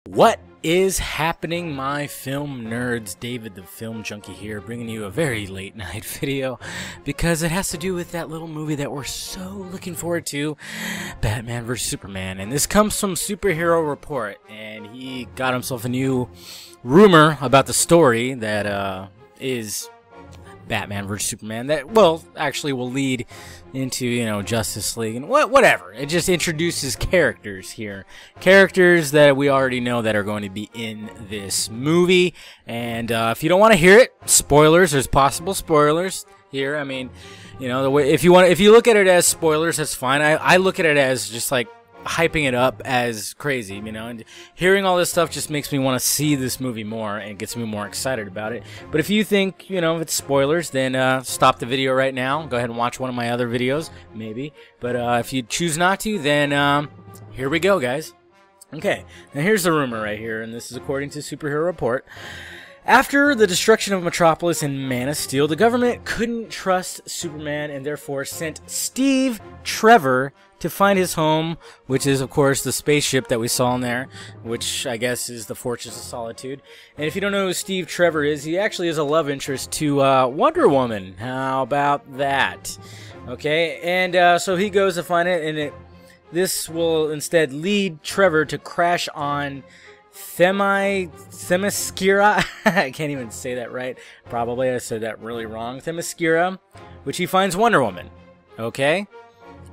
What is happening, my film nerds? David the Film Junkie here, bringing you a very late night video because it has to do with that little movie that we're so looking forward to, Batman vs Superman. And this comes from Superhero Report, and he got himself a new rumor about the story that is Batman vs Superman that, well, actually will lead into, you know, Justice League and whatever. It just introduces characters here. Characters that we already know that are going to be in this movie. And if you don't want to hear it, spoilers, there's possible spoilers here. I mean, you know, the way if you look at it as spoilers, that's fine. I look at it as just like hyping it up as crazy, you know, and hearing all this stuff just makes me want to see this movie more and gets me more excited about it. But if you think, you know, it's spoilers, then stop the video right now. Go ahead and watch one of my other videos, maybe. But if you choose not to, then here we go, guys. Okay, now here's the rumor right here, and this is according to Superhero Report. After the destruction of Metropolis and Man of Steel, the government couldn't trust Superman and therefore sent Steve Trevor to find his home, which is, of course, the spaceship that we saw in there, which I guess is the Fortress of Solitude. And if you don't know who Steve Trevor is, he actually is a love interest to Wonder Woman. How about that? Okay, and so he goes to find it, and this will instead lead Trevor to crash on Themyscira. I can't even say that right. Probably I said that really wrong. Themyscira, which he finds Wonder Woman. Okay,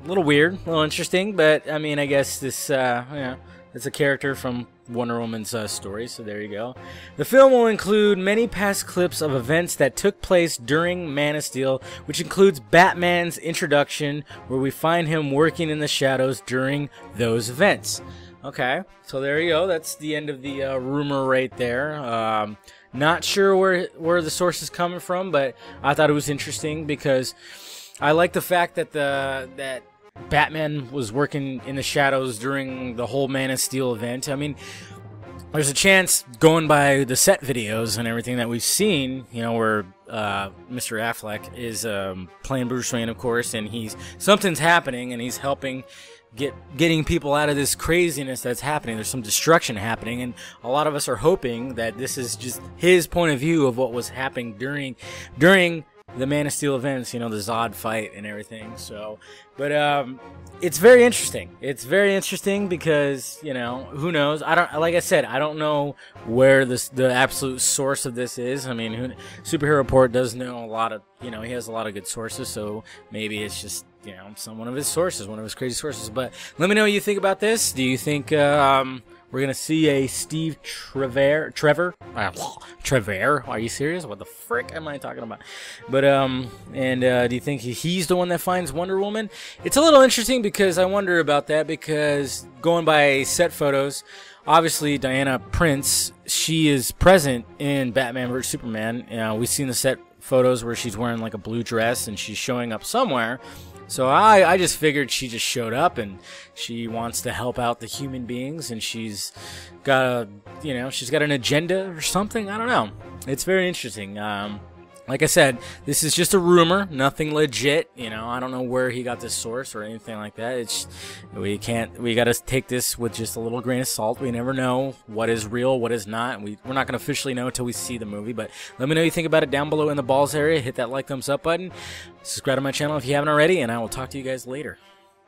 a little weird, a little interesting, but I mean, I guess this, you know, it's a character from Wonder Woman's story. So there you go. The film will include many past clips of events that took place during Man of Steel, which includes Batman's introduction, where we find him working in the shadows during those events. Okay, so there you go. That's the end of the rumor right there. Not sure where the source is coming from, but I thought it was interesting because I like the fact that that Batman was working in the shadows during the whole Man of Steel event. I mean, there's a chance, going by the set videos and everything that we've seen, you know, where Mr. Affleck is playing Bruce Wayne, of course, and something's happening, and he's helping getting people out of this craziness that's happening. There's some destruction happening, and a lot of us are hoping that this is just his point of view of what was happening during the Man of Steel events, you know, the Zod fight and everything. So, but it's very interesting. It's very interesting because, you know, who knows? Like I said, I don't know where the absolute source of this is. I mean, Superhero Report does know a lot of, you know, he has a lot of good sources, so maybe it's just, you know, one of his sources, one of his crazy sources. But let me know what you think about this. Do you think we're gonna see a Steve Trevor? Trevor? Are you serious? What the frick am I talking about? But do you think he's the one that finds Wonder Woman? It's a little interesting because I wonder about that, because going by set photos, obviously Diana Prince, she is present in Batman vs Superman. You know, we've seen the set photos where she's wearing like a blue dress and she's showing up somewhere. So I just figured she just showed up and she wants to help out the human beings, and she's got she's got an agenda or something. I don't know. It's very interesting. Like I said, this is just a rumor, nothing legit. You know, I don't know where he got this source or anything like that. It's we got to take this with just a little grain of salt. We never know what is real, what is not. We're not going to officially know until we see the movie. But let me know what you think about it down below in the balls area. Hit that like, thumbs up button. Subscribe to my channel if you haven't already, and I will talk to you guys later.